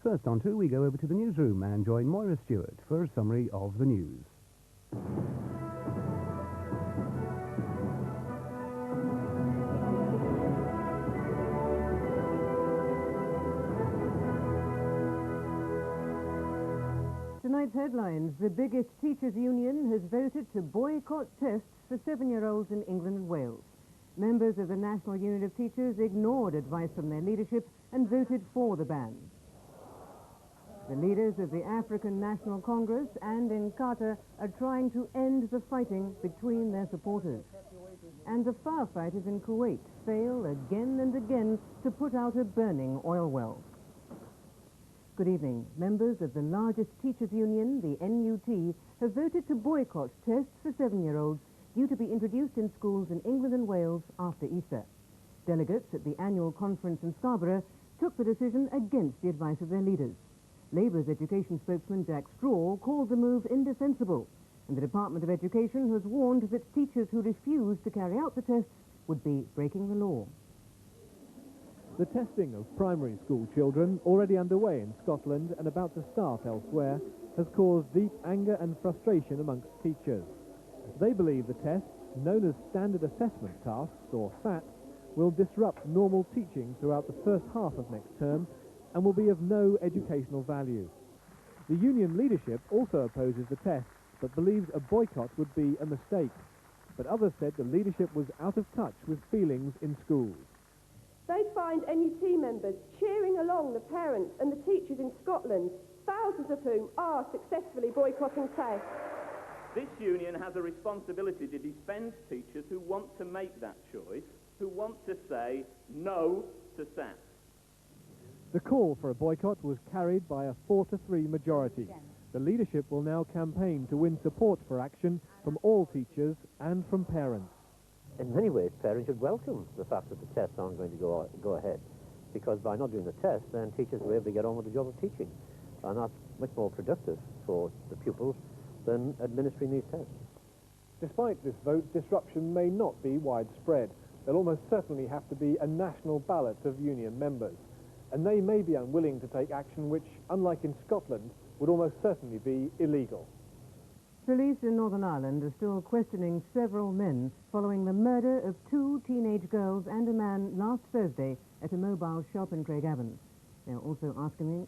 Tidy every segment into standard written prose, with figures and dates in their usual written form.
First on two, we go over to the newsroom and join Moira Stewart for a summary of the news. Tonight's headlines: the biggest teachers' union has voted to boycott tests for 7-year-olds in England and Wales. Members of the National Union of Teachers ignored advice from their leadership and voted for the ban. The leaders of the African National Congress and Inkatha are trying to end the fighting between their supporters. And the firefighters in Kuwait fail again and again to put out a burning oil well. Good evening. Members of the largest teachers' union, the NUT, have voted to boycott tests for 7-year-olds due to be introduced in schools in England and Wales after Easter. Delegates at the annual conference in Scarborough took the decision against the advice of their leaders. Labour's education spokesman Jack Straw called the move indefensible, and the Department of Education has warned that teachers who refuse to carry out the tests would be breaking the law. The testing of primary school children, already underway in Scotland and about to start elsewhere, has caused deep anger and frustration amongst teachers. They believe the tests, known as Standard Assessment Tasks, or SATs, will disrupt normal teaching throughout the first half of next term and will be of no educational value. The union leadership also opposes the tests, but believes a boycott would be a mistake. But others said the leadership was out of touch with feelings in schools. They find NUT members cheering along the parents and the teachers in Scotland, thousands of whom are successfully boycotting tests. This union has a responsibility to defend teachers who want to make that choice, who want to say no to SATs. The call for a boycott was carried by a 4-3 majority. The leadership will now campaign to win support for action from all teachers and from parents. In many ways, parents should welcome the fact that the tests aren't going to go ahead, because by not doing the tests, then teachers will be able to get on with the job of teaching, and that's much more productive for the pupils than administering these tests. Despite this vote, disruption may not be widespread. There'll almost certainly have to be a national ballot of union members, and they may be unwilling to take action which, unlike in Scotland, would almost certainly be illegal. Police in Northern Ireland are still questioning several men following the murder of 2 teenage girls and a man last Thursday at a mobile shop in Craigavon. They're also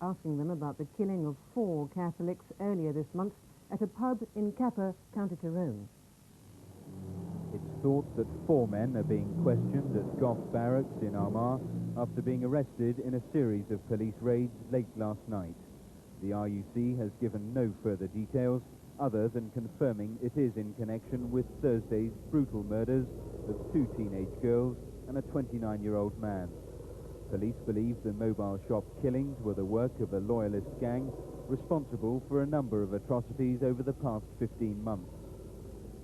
asking them about the killing of 4 Catholics earlier this month at a pub in Kappa, County Tyrone. It's thought that 4 men are being questioned at Gough Barracks in Armagh after being arrested in a series of police raids late last night. The RUC has given no further details other than confirming it is in connection with Thursday's brutal murders of 2 teenage girls and a 29-year-old man. Police believe the mobile shop killings were the work of a loyalist gang responsible for a number of atrocities over the past 15 months.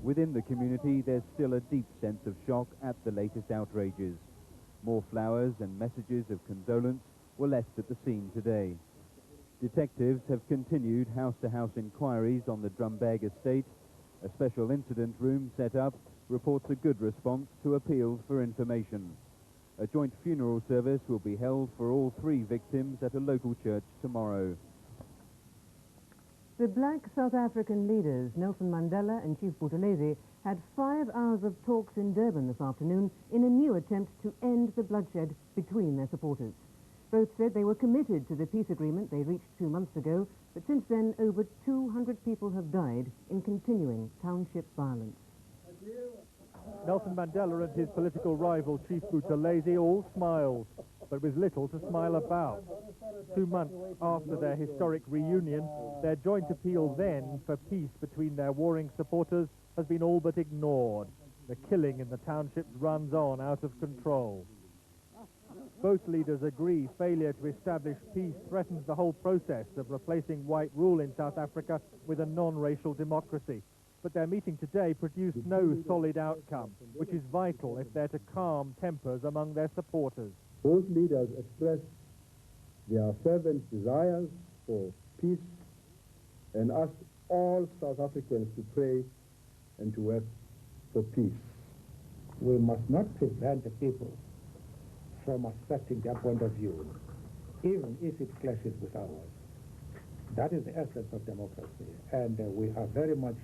Within the community, there's still a deep sense of shock at the latest outrages. More flowers and messages of condolence were left at the scene today. Detectives have continued house-to-house inquiries on the Drumbeg estate. A special incident room set up reports a good response to appeals for information. A joint funeral service will be held for all 3 victims at a local church tomorrow. The black South African leaders, Nelson Mandela and Chief Buthelezi, had 5 hours of talks in Durban this afternoon in a new attempt to end the bloodshed between their supporters. Both said they were committed to the peace agreement they reached 2 months ago, but since then over 200 people have died in continuing township violence. Nelson Mandela and his political rival Chief Buthelezi all smiled, but with little to smile about. 2 months after their historic reunion, their joint appeal then for peace between their warring supporters has been all but ignored. The killing in the townships runs on out of control. Both leaders agree failure to establish peace threatens the whole process of replacing white rule in South Africa with a non-racial democracy. But their meeting today produced no solid outcome, which is vital if they're to calm tempers among their supporters. Both leaders expressed their fervent desires for peace and asked all South Africans to pray and to work for peace. We must not prevent the people from accepting their point of view. even if it clashes with ours. That is the essence of democracy, and we are very much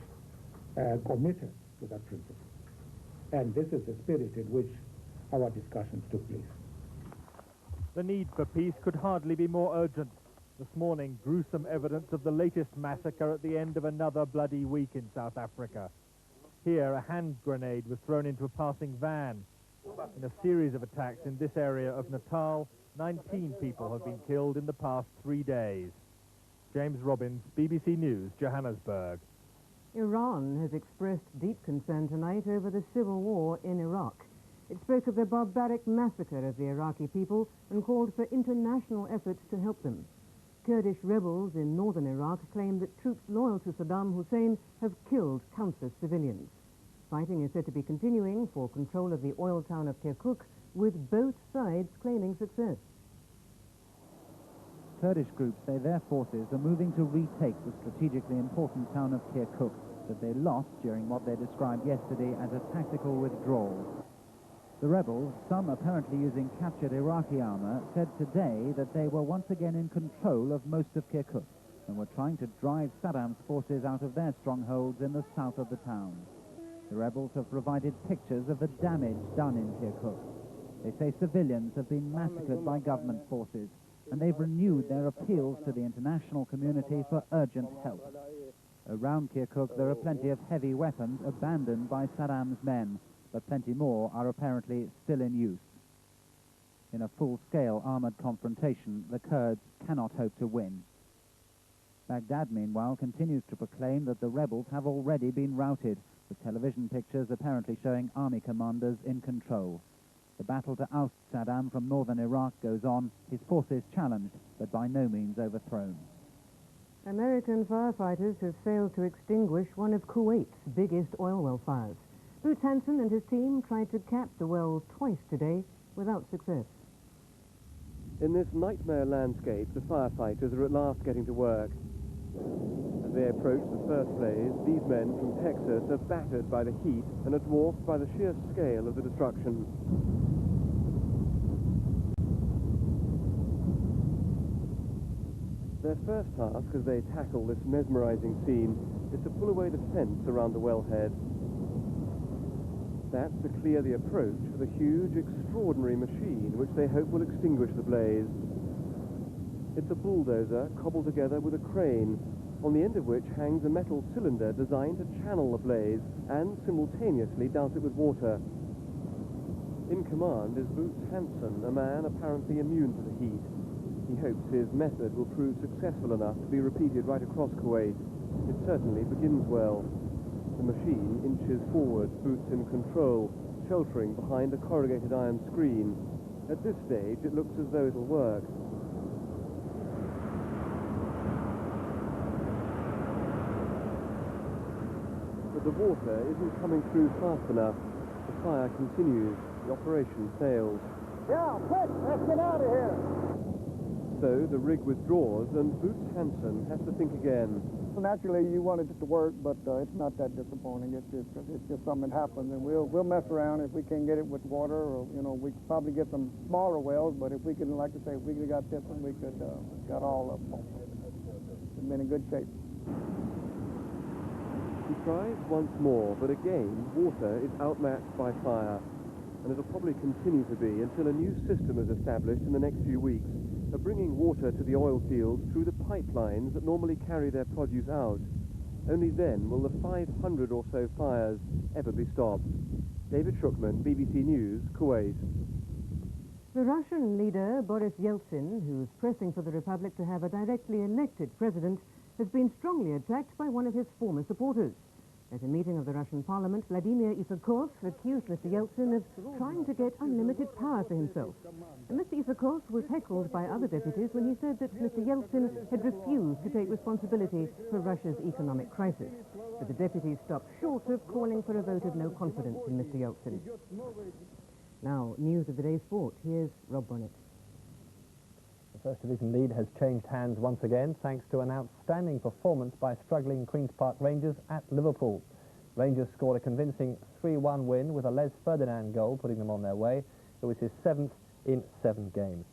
committed to that principle. And this is the spirit in which our discussions took place. The need for peace could hardly be more urgent. This morning, gruesome evidence of the latest massacre at the end of another bloody week in South Africa. Here, a hand grenade was thrown into a passing van. In a series of attacks in this area of Natal, 19 people have been killed in the past 3 days. James Robbins, BBC News, Johannesburg. Iran has expressed deep concern tonight over the civil war in Iraq. It spoke of the barbaric massacre of the Iraqi people and called for international efforts to help them. Kurdish rebels in northern Iraq claim that troops loyal to Saddam Hussein have killed countless civilians. Fighting is said to be continuing for control of the oil town of Kirkuk, with both sides claiming success. Kurdish groups say their forces are moving to retake the strategically important town of Kirkuk that they lost during what they described yesterday as a tactical withdrawal. The rebels, some apparently using captured Iraqi armor, said today that they were once again in control of most of Kirkuk and were trying to drive Saddam's forces out of their strongholds in the south of the town. The rebels have provided pictures of the damage done in Kirkuk. They say civilians have been massacred by government forces, and they've renewed their appeals to the international community for urgent help. Around Kirkuk, there are plenty of heavy weapons abandoned by Saddam's men, but plenty more are apparently still in use. In a full-scale armored confrontation, the Kurds cannot hope to win. Baghdad, meanwhile, continues to proclaim that the rebels have already been routed, with television pictures apparently showing army commanders in control. The battle to oust Saddam from northern Iraq goes on, his forces challenged, but by no means overthrown. American firefighters have failed to extinguish one of Kuwait's biggest oil well fires. Boots Hanson and his team tried to cap the well twice today without success. In this nightmare landscape, the firefighters are at last getting to work. As they approach the first blaze, these men from Texas are battered by the heat and are dwarfed by the sheer scale of the destruction. Their first task as they tackle this mesmerizing scene is to pull away the fence around the wellhead. That's to clear the approach for the huge, extraordinary machine which they hope will extinguish the blaze. It's a bulldozer cobbled together with a crane, on the end of which hangs a metal cylinder designed to channel the blaze and simultaneously douse it with water. In command is Boots Hanson, a man apparently immune to the heat. He hopes his method will prove successful enough to be repeated right across Kuwait. It certainly begins well. The machine inches forward, Boots in control, sheltering behind a corrugated iron screen. At this stage, it looks as though it'll work. But the water isn't coming through fast enough. The fire continues. The operation fails. Yeah, quick, let's get out of here. So the rig withdraws, and Boots Hanson has to think again. Naturally, you wanted it to work, but it's not that disappointing. It's just something that happens, and we'll mess around if we can get it with water, or we could probably get some smaller wells. But if we can, like I say, if we could got this one, we could got all of them. It's been in good shape. He tries once more, but again, water is outmatched by fire, and it'll probably continue to be until a new system is established in the next few weeks of bringing water to the oil fields through the pipelines that normally carry their produce out. Only then will the 500 or so fires ever be stopped. David Shukman, BBC News, Kuwait. The Russian leader, Boris Yeltsin, who's pressing for the republic to have a directly elected president, has been strongly attacked by one of his former supporters. At a meeting of the Russian parliament, Vladimir Isakov accused Mr. Yeltsin of trying to get unlimited power for himself. And Mr. Isakov was heckled by other deputies when he said that Mr. Yeltsin had refused to take responsibility for Russia's economic crisis. But the deputies stopped short of calling for a vote of no confidence in Mr. Yeltsin. Now, news of the day's sport. Here's Rob Bonnet. The First Division lead has changed hands once again thanks to an outstanding performance by struggling Queen's Park Rangers at Liverpool. Rangers scored a convincing 3-1 win with a Les Ferdinand goal, putting them on their way. It was his 7th in 7 games.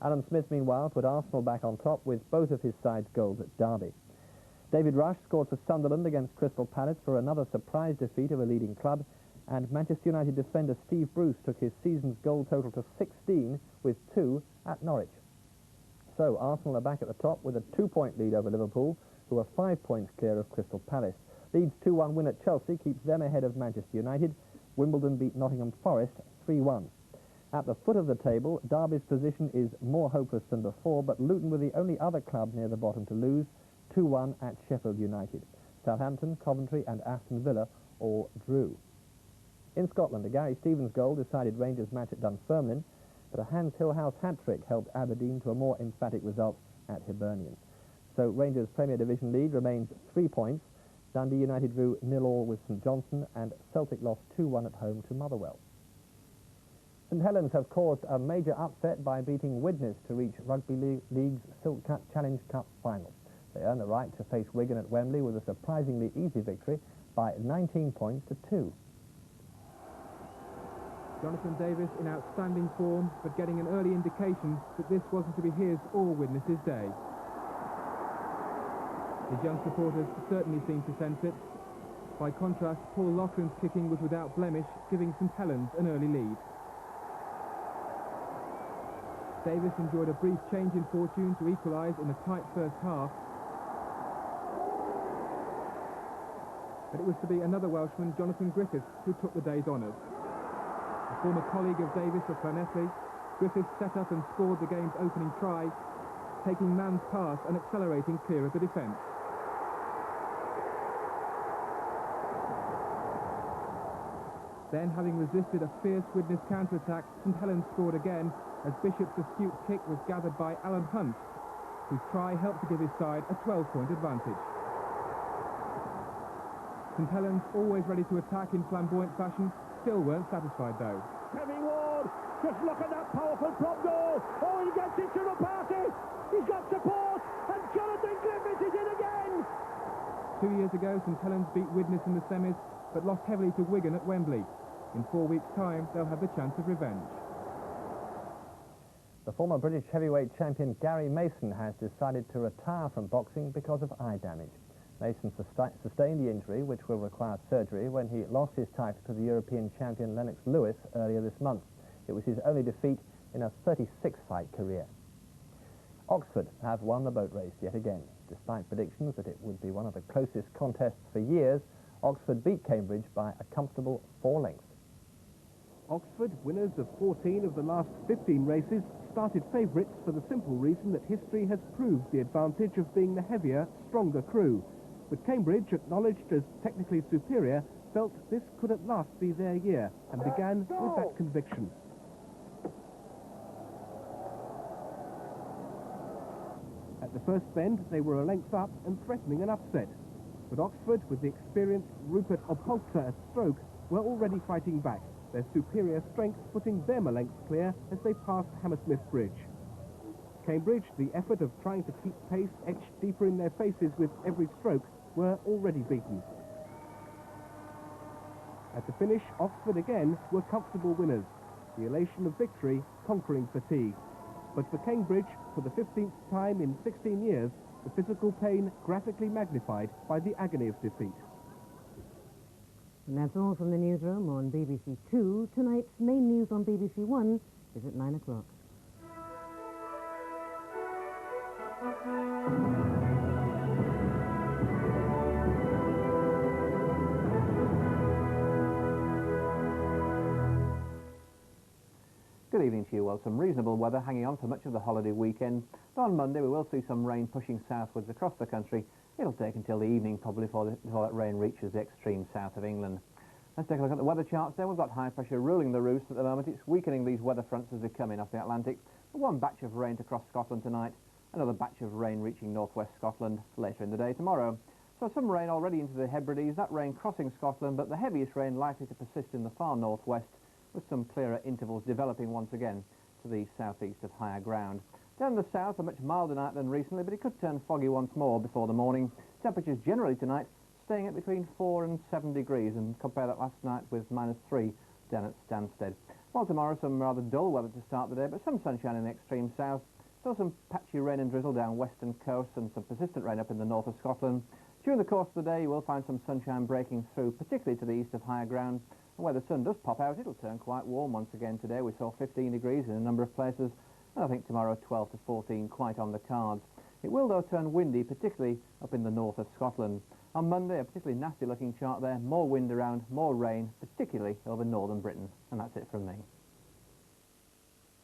Alan Smith, meanwhile, put Arsenal back on top with both of his side's goals at Derby. David Rush scored for Sunderland against Crystal Palace for another surprise defeat of a leading club, and Manchester United defender Steve Bruce took his season's goal total to 16 with 2 at Norwich. So Arsenal are back at the top with a 2-point lead over Liverpool, who are 5 points clear of Crystal Palace. Leeds' 2-1 win at Chelsea keeps them ahead of Manchester United. Wimbledon beat Nottingham Forest 3-1. At the foot of the table, Derby's position is more hopeless than before, but Luton were the only other club near the bottom to lose, 2-1 at Sheffield United. Southampton, Coventry and Aston Villa all drew. In Scotland, a Gary Stevens goal decided Rangers' match at Dunfermline, but a Hans Hillhouse hat-trick helped Aberdeen to a more emphatic result at Hibernian. So Rangers' Premier Division lead remains 3 points. Dundee United drew 0-0 with St Johnstone, and Celtic lost 2-1 at home to Motherwell. St Helens have caused a major upset by beating Widnes to reach Rugby League's Silk Cut Challenge Cup final. They earn the right to face Wigan at Wembley with a surprisingly easy victory by 19 points to 2. Jonathan Davis in outstanding form, but getting an early indication that this wasn't to be his or Widnes' day. His young supporters certainly seem to sense it. By contrast, Paul Loughlin's kicking was without blemish, giving St Helens an early lead. Davis enjoyed a brief change in fortune to equalise in a tight first half. But it was to be another Welshman, Jonathan Griffiths, who took the day's honours. A former colleague of Davis of Llanelli, Griffiths set up and scored the game's opening try, taking man's pass and accelerating clear of the defence. Then, having resisted a fierce Widnes counter-attack, St Helens scored again as Bishop's astute kick was gathered by Alan Hunt, whose try helped to give his side a 12-point advantage. St Helens, always ready to attack in flamboyant fashion, still weren't satisfied though. Kevin Ward, just look at that powerful prop goal. Oh, he gets into the party. He's got support, and Jonathan Griffiths is in again. 2 years ago, St Helens beat Widnes in the semis, but lost heavily to Wigan at Wembley. In 4 weeks' time, they'll have the chance of revenge. The former British heavyweight champion Gary Mason has decided to retire from boxing because of eye damage. Mason sustained the injury, which will require surgery, when he lost his title to the European champion Lennox Lewis earlier this month. It was his only defeat in a 36-fight career. Oxford have won the boat race yet again. Despite predictions that it would be one of the closest contests for years, Oxford beat Cambridge by a comfortable 4 lengths. Oxford, winners of 14 of the last 15 races, started favourites for the simple reason that history has proved the advantage of being the heavier, stronger crew. But Cambridge, acknowledged as technically superior, felt this could at last be their year and began with that conviction. At the first bend, they were a length up and threatening an upset. But Oxford, with the experienced Rupert Opolter at stroke, were already fighting back, their superior strength putting them a length clear as they passed Hammersmith Bridge. Cambridge, the effort of trying to keep pace etched deeper in their faces with every stroke, were already beaten. At the finish, Oxford again were comfortable winners, the elation of victory conquering fatigue. But for Cambridge, for the 15th time in 16 years, the physical pain graphically magnified by the agony of defeat. And that's all from the newsroom on BBC Two. Tonight's main news on BBC One is at 9 o'clock. Good evening to you. Well, some reasonable weather hanging on for much of the holiday weekend. But on Monday we will see some rain pushing southwards across the country. It'll take until the evening probably before that rain reaches the extreme south of England. Let's take a look at the weather charts there. We've got high pressure ruling the roost at the moment. It's weakening these weather fronts as they come in off the Atlantic. One batch of rain to cross Scotland tonight, another batch of rain reaching northwest Scotland later in the day tomorrow. So some rain already into the Hebrides, that rain crossing Scotland, but the heaviest rain likely to persist in the far northwest, with some clearer intervals developing once again to the southeast of higher ground. Down in the south, a much milder night than recently, but it could turn foggy once more before the morning. Temperatures generally tonight staying at between 4 and 7 degrees, and compare that last night with -3 down at Stansted. Well, tomorrow some rather dull weather to start the day, but some sunshine in the extreme south. Still some patchy rain and drizzle down western coast and some persistent rain up in the north of Scotland. During the course of the day, you will find some sunshine breaking through, particularly to the east of higher ground. And where the sun does pop out, it'll turn quite warm once again today. We saw 15 degrees in a number of places, and I think tomorrow 12 to 14 quite on the cards. It will, though, turn windy, particularly up in the north of Scotland. On Monday, a particularly nasty-looking chart there. More wind around, more rain, particularly over northern Britain. And that's it from me.